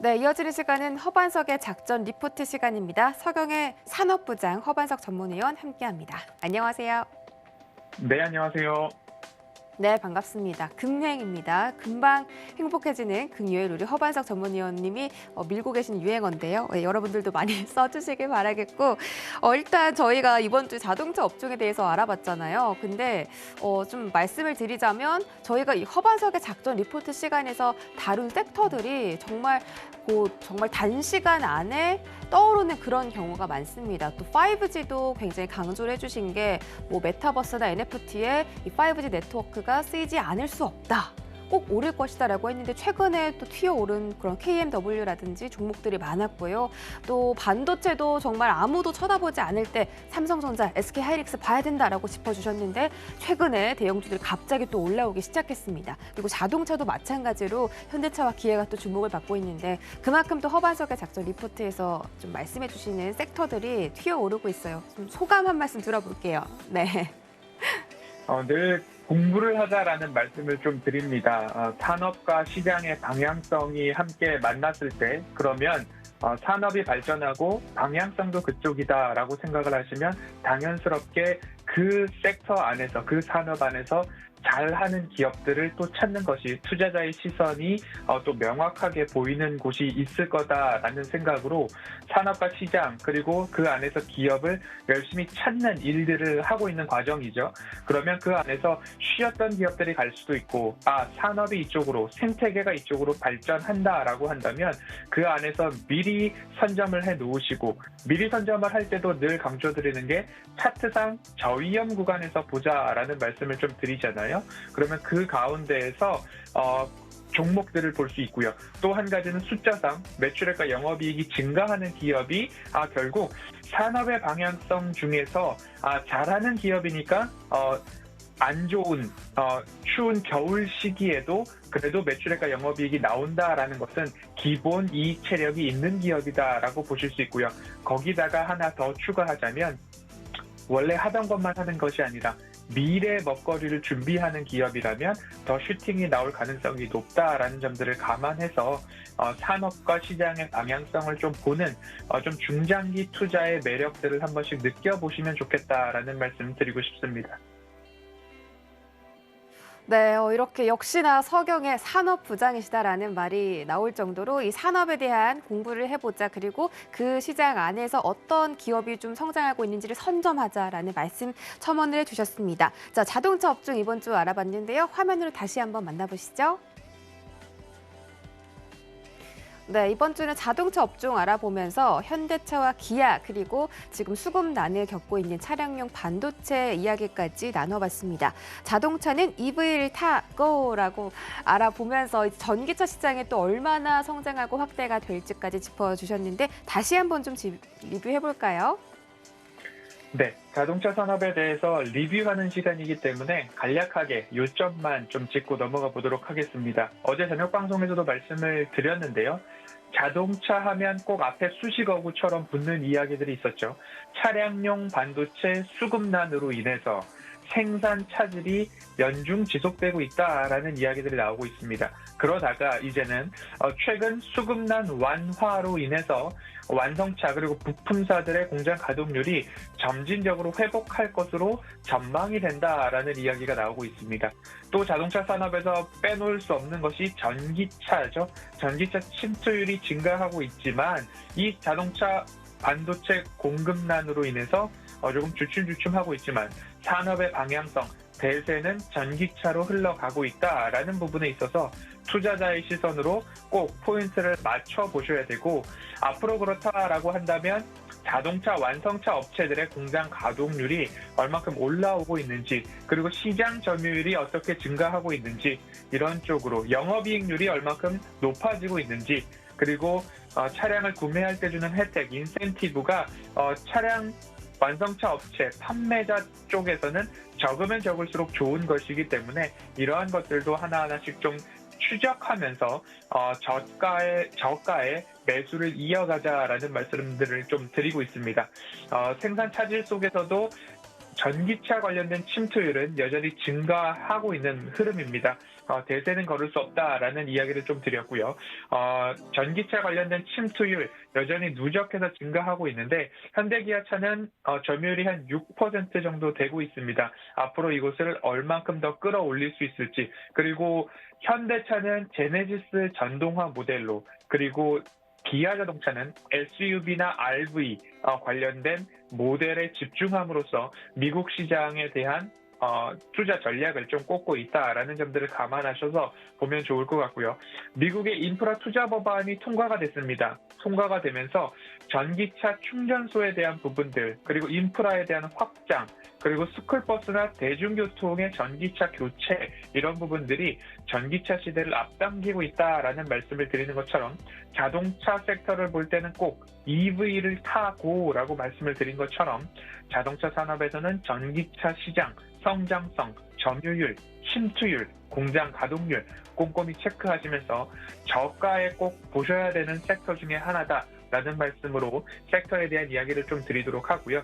네, 이어지는 시간은 허반석의 작전 리포트 시간입니다. 서경의 산업부장 허반석 전문위원 함께합니다. 안녕하세요. 네, 안녕하세요. 네, 반갑습니다. 금행입니다. 금방 행복해지는 금요일 우리 허반석 전문위원님이 밀고 계신 유행어인데요. 여러분들도 많이 써주시길 바라겠고 일단 저희가 이번 주 자동차 업종에 대해서 알아봤잖아요. 근데 좀 말씀을 드리자면 저희가 이 허반석의 작전 리포트 시간에서 다룬 섹터들이 정말 단시간 안에 떠오르는 그런 경우가 많습니다. 또 5G도 굉장히 강조를 해주신 게 뭐 메타버스나 NFT에 이 5G 네트워크가 쓰이지 않을 수 없다. 꼭 오를 것이다라고 했는데 최근에 또 튀어오른 그런 KMW라든지 종목들이 많았고요. 또 반도체도 정말 아무도 쳐다보지 않을 때 삼성전자, SK하이닉스 봐야 된다라고 짚어주셨는데 최근에 대형주들이 갑자기 또 올라오기 시작했습니다. 그리고 자동차도 마찬가지로 현대차와 기아가 또 주목을 받고 있는데 그만큼 또 허반석의 작전 리포트에서 좀 말씀해 주시는 섹터들이 튀어오르고 있어요. 좀 소감 한 말씀 들어볼게요. 네. 늘 공부를 하자라는 말씀을 좀 드립니다. 산업과 시장의 방향성이 함께 만났을 때 그러면 산업이 발전하고 방향성도 그쪽이다라고 생각을 하시면 당연스럽게 그 섹터 안에서 그 산업 안에서 잘하는 기업들을 또 찾는 것이 투자자의 시선이 또 명확하게 보이는 곳이 있을 거다라는 생각으로 산업과 시장 그리고 그 안에서 기업을 열심히 찾는 일들을 하고 있는 과정이죠. 그러면 그 안에서 쉬었던 기업들이 갈 수도 있고 산업이 이쪽으로 생태계가 이쪽으로 발전한다라고 한다면 그 안에서 미리 선점을 해 놓으시고 미리 선점을 할 때도 늘 강조드리는 게 차트상 저위험 구간에서 보자라는 말씀을 좀 드리잖아요. 그러면 그 가운데에서 종목들을 볼 수 있고요. 또 한 가지는 숫자상 매출액과 영업이익이 증가하는 기업이 결국 산업의 방향성 중에서 잘하는 기업이니까 안 좋은 추운 겨울 시기에도 그래도 매출액과 영업이익이 나온다라는 것은 기본 이익 체력이 있는 기업이다라고 보실 수 있고요. 거기다가 하나 더 추가하자면 원래 하던 것만 하는 것이 아니라 미래 먹거리를 준비하는 기업이라면 더 슈팅이 나올 가능성이 높다라는 점들을 감안해서 산업과 시장의 방향성을 좀 보는 좀 중장기 투자의 매력들을 한 번씩 느껴보시면 좋겠다라는 말씀 드리고 싶습니다. 네, 이렇게 역시나 서경의 산업부장이시다라는 말이 나올 정도로 이 산업에 대한 공부를 해보자. 그리고 그 시장 안에서 어떤 기업이 좀 성장하고 있는지를 선점하자라는 말씀 첨언을 해주셨습니다. 자, 자동차 업종 이번 주 알아봤는데요. 화면으로 다시 한번 만나보시죠. 네, 이번 주는 자동차 업종 알아보면서 현대차와 기아 그리고 지금 수급난을 겪고 있는 차량용 반도체 이야기까지 나눠봤습니다. 자동차는 EV를 타고라고 알아보면서 전기차 시장에 또 얼마나 성장하고 확대가 될지까지 짚어주셨는데 다시 한번 좀 리뷰해볼까요? 네, 자동차 산업에 대해서 리뷰하는 시간이기 때문에 간략하게 요점만 좀 짚고 넘어가 보도록 하겠습니다. 어제 저녁 방송에서도 말씀을 드렸는데요. 자동차 하면 꼭 앞에 수식어구처럼 붙는 이야기들이 있었죠. 차량용 반도체 수급난으로 인해서 생산 차질이 연중 지속되고 있다라는 이야기들이 나오고 있습니다. 그러다가 이제는 최근 수급난 완화로 인해서 완성차 그리고 부품사들의 공장 가동률이 점진적으로 회복할 것으로 전망이 된다라는 이야기가 나오고 있습니다. 또 자동차 산업에서 빼놓을 수 없는 것이 전기차죠. 전기차 침투율이 증가하고 있지만 이 자동차 반도체 공급난으로 인해서 조금 주춤주춤하고 있지만 산업의 방향성, 대세는 전기차로 흘러가고 있다라는 부분에 있어서 투자자의 시선으로 꼭 포인트를 맞춰보셔야 되고 앞으로 그렇다라고 한다면 자동차 완성차 업체들의 공장 가동률이 얼마큼 올라오고 있는지 그리고 시장 점유율이 어떻게 증가하고 있는지 이런 쪽으로 영업이익률이 얼마큼 높아지고 있는지 그리고 차량을 구매할 때 주는 혜택, 인센티브가 차량 완성차 업체, 판매자 쪽에서는 적으면 적을수록 좋은 것이기 때문에 이러한 것들도 하나하나씩 좀 추적하면서 저가의 매수를 이어가자라는 말씀들을 좀 드리고 있습니다. 생산 차질 속에서도 전기차 관련된 침투율은 여전히 증가하고 있는 흐름입니다. 대세는 걸을 수 없다라는 이야기를 좀 드렸고요. 전기차 관련된 침투율 여전히 누적해서 증가하고 있는데 현대기아차는 점유율이 한 6% 정도 되고 있습니다. 앞으로 이곳을 얼만큼 더 끌어올릴 수 있을지, 그리고 현대차는 제네시스 전동화 모델로, 그리고 기아 자동차는 SUV나 RV 관련된 모델에 집중함으로써 미국 시장에 대한 투자 전략을 좀 꽂고 있다라는 점들을 감안하셔서 보면 좋을 것 같고요. 미국의 인프라 투자 법안이 통과가 됐습니다. 통과가 되면서 전기차 충전소에 대한 부분들, 그리고 인프라에 대한 확장, 그리고 스쿨버스나 대중교통의 전기차 교체, 이런 부분들이 전기차 시대를 앞당기고 있다라는 말씀을 드리는 것처럼 자동차 섹터를 볼 때는 꼭 EV를 타고라고 말씀을 드린 것처럼 자동차 산업에서는 전기차 시장, 성장성, 점유율, 침투율, 공장 가동률 꼼꼼히 체크하시면서 저가에 꼭 보셔야 되는 섹터 중에 하나다라는 말씀으로 섹터에 대한 이야기를 좀 드리도록 하고요.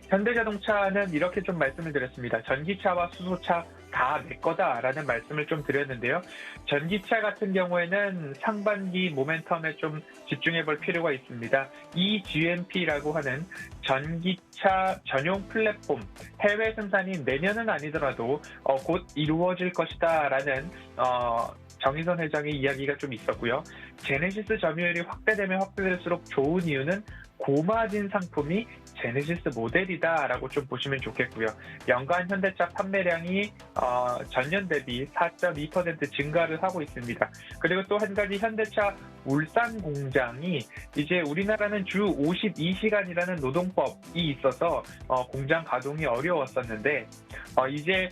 현대자동차는 이렇게 좀 말씀을 드렸습니다. 전기차와 수소차 다 내 거다라는 말씀을 좀 드렸는데요. 전기차 같은 경우에는 상반기 모멘텀에 좀 집중해 볼 필요가 있습니다. eGMP라고 하는 전기차 전용 플랫폼 해외 생산이 내년은 아니더라도 곧 이루어질 것이다라는 정의선 회장의 이야기가 좀 있었고요. 제네시스 점유율이 확대되면 확대될수록 좋은 이유는 고마진 상품이 제네시스 모델이다라고 좀 보시면 좋겠고요. 연간 현대차 판매량이 전년 대비 4.2% 증가를 하고 있습니다. 그리고 또 한 가지 현대차 울산 공장이 이제 우리나라는 주 52시간이라는 노동법이 있어서 공장 가동이 어려웠었는데 이제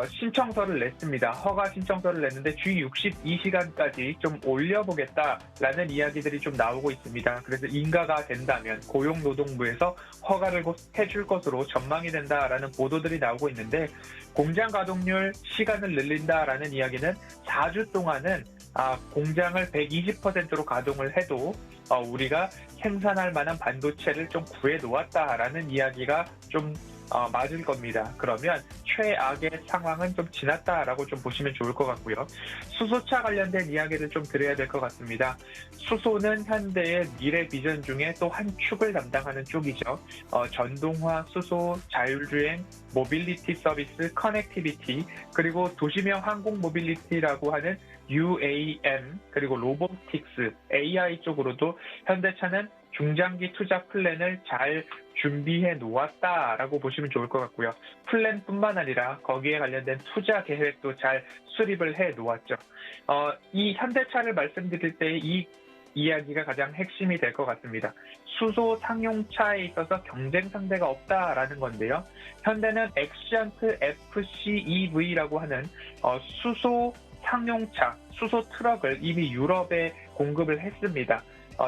신청서를 냈습니다. 허가 신청서를 냈는데 주 62시간까지 좀 올려보겠다라는 이야기들이 좀 나오고 있습니다. 그래서 인가가 된다면 고용노동부에서 허가를 곧 해줄 것으로 전망이 된다라는 보도들이 나오고 있는데 공장 가동률 시간을 늘린다라는 이야기는 4주 동안은 공장을 120%로 가동을 해도 우리가 생산할 만한 반도체를 좀 구해 놓았다라는 이야기가 좀 맞을 겁니다. 그러면 최악의 상황은 좀 지났다라고 좀 보시면 좋을 것 같고요. 수소차 관련된 이야기를 좀 드려야 될 것 같습니다. 수소는 현대의 미래 비전 중에 또 한 축을 담당하는 쪽이죠. 전동화, 수소, 자율주행, 모빌리티 서비스, 커넥티비티, 그리고 도시명 항공 모빌리티라고 하는 UAM, 그리고 로보틱스, AI 쪽으로도 현대차는 중장기 투자 플랜을 잘 준비해 놓았다라고 보시면 좋을 것 같고요. 플랜뿐만 아니라 거기에 관련된 투자 계획도 잘 수립을 해 놓았죠. 이 현대차를 말씀드릴 때 이 이야기가 가장 핵심이 될 것 같습니다. 수소 상용차에 있어서 경쟁 상대가 없다라는 건데요. 현대는 엑시언트 FCEV라고 하는 수소 상용차, 수소 트럭을 이미 유럽에 공급을 했습니다.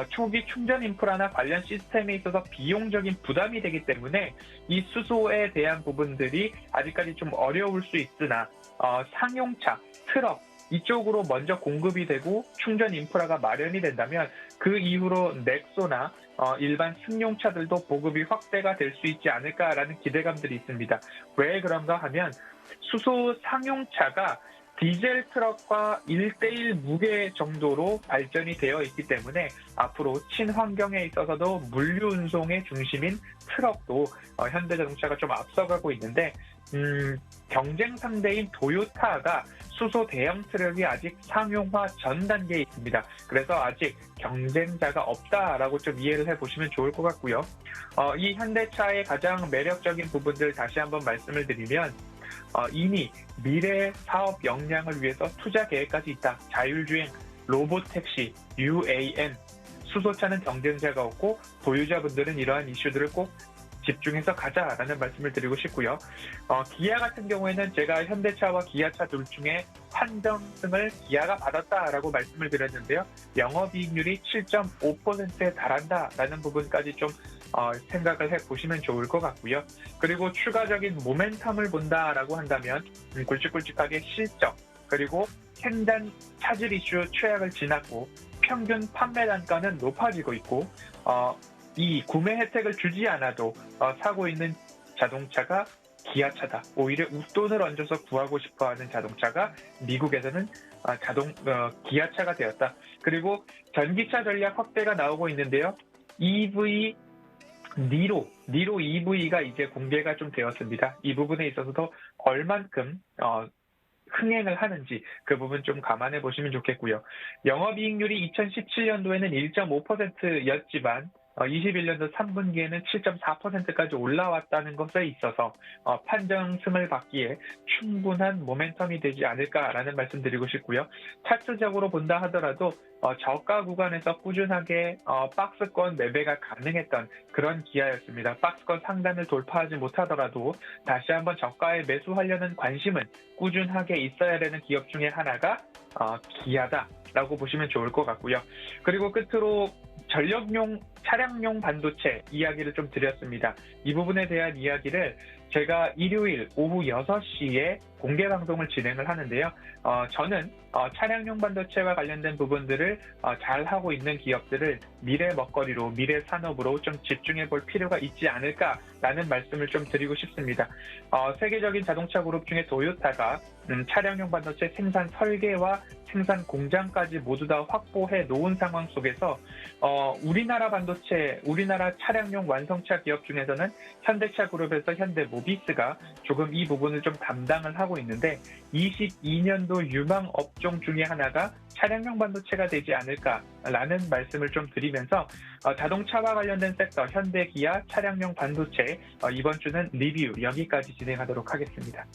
초기 충전 인프라나 관련 시스템에 있어서 비용적인 부담이 되기 때문에 이 수소에 대한 부분들이 아직까지 좀 어려울 수 있으나 상용차, 트럭 이쪽으로 먼저 공급이 되고 충전 인프라가 마련이 된다면 그 이후로 넥소나 일반 승용차들도 보급이 확대가 될 수 있지 않을까라는 기대감들이 있습니다. 왜 그런가 하면 수소 상용차가 디젤 트럭과 1:1 무게 정도로 발전이 되어 있기 때문에 앞으로 친환경에 있어서도 물류 운송의 중심인 트럭도 현대자동차가 좀 앞서가고 있는데 경쟁 상대인 토요타가 수소 대형 트럭이 아직 상용화 전 단계에 있습니다. 그래서 아직 경쟁자가 없다라고 좀 이해를 해보시면 좋을 것 같고요. 이 현대차의 가장 매력적인 부분들 다시 한번 말씀을 드리면 이미 미래 사업 역량을 위해서 투자 계획까지 있다. 자율주행, 로보택시, UAM, 수소차는 경쟁자가 없고 보유자분들은 이러한 이슈들을 꼭 집중해서 가자라는 말씀을 드리고 싶고요. 기아 같은 경우에는 제가 현대차와 기아차 둘 중에 판정승을 기아가 받았다라고 말씀을 드렸는데요. 영업이익률이 7.5%에 달한다라는 부분까지 좀 생각을 해보시면 좋을 것 같고요. 그리고 추가적인 모멘텀을 본다라고 한다면 굵직굵직하게 실적, 그리고 생산 차질 이슈 최악을 지났고 평균 판매 단가는 높아지고 있고 이 구매 혜택을 주지 않아도 사고 있는 자동차가 기아차다. 오히려 웃돈을 얹어서 구하고 싶어하는 자동차가 미국에서는 기아차가 되었다. 그리고 전기차 전략 확대가 나오고 있는데요. EV 니로 EV가 이제 공개가 좀 되었습니다. 이 부분에 있어서도 얼만큼 흥행을 하는지 그 부분 좀 감안해 보시면 좋겠고요. 영업이익률이 2017년도에는 1.5%였지만 21년도 3분기에는 7.4%까지 올라왔다는 것에 있어서 판정승을 받기에 충분한 모멘텀이 되지 않을까라는 말씀 드리고 싶고요. 차트적으로 본다 하더라도 저가 구간에서 꾸준하게 박스권 매매가 가능했던 그런 기아였습니다. 박스권 상단을 돌파하지 못하더라도 다시 한번 저가에 매수하려는 관심은 꾸준하게 있어야 되는 기업 중에 하나가 기아다라고 보시면 좋을 것 같고요. 그리고 끝으로 전력용 차량용 반도체 이야기를 좀 드렸습니다. 이 부분에 대한 이야기를 제가 일요일 오후 6시에 공개 방송을 진행을 하는데요. 저는 차량용 반도체와 관련된 부분들을 잘 하고 있는 기업들을 미래 먹거리로, 미래 산업으로 좀 집중해 볼 필요가 있지 않을까라는 말씀을 좀 드리고 싶습니다. 세계적인 자동차 그룹 중에 도요타가 차량용 반도체 생산 설계와 생산 공장까지 모두 다 확보해 놓은 상황 속에서 우리나라 반도체, 우리나라 차량용 완성차 기업 중에서는 현대차 그룹에서 현대모비스가 조금 이 부분을 좀 담당을 하고 있는데 22년도 유망 업종 중에 하나가 차량용 반도체가 되지 않을까라는 말씀을 좀 드리면서 자동차와 관련된 섹터 현대, 기아, 차량용 반도체 이번 주는 리뷰 여기까지 진행하도록 하겠습니다.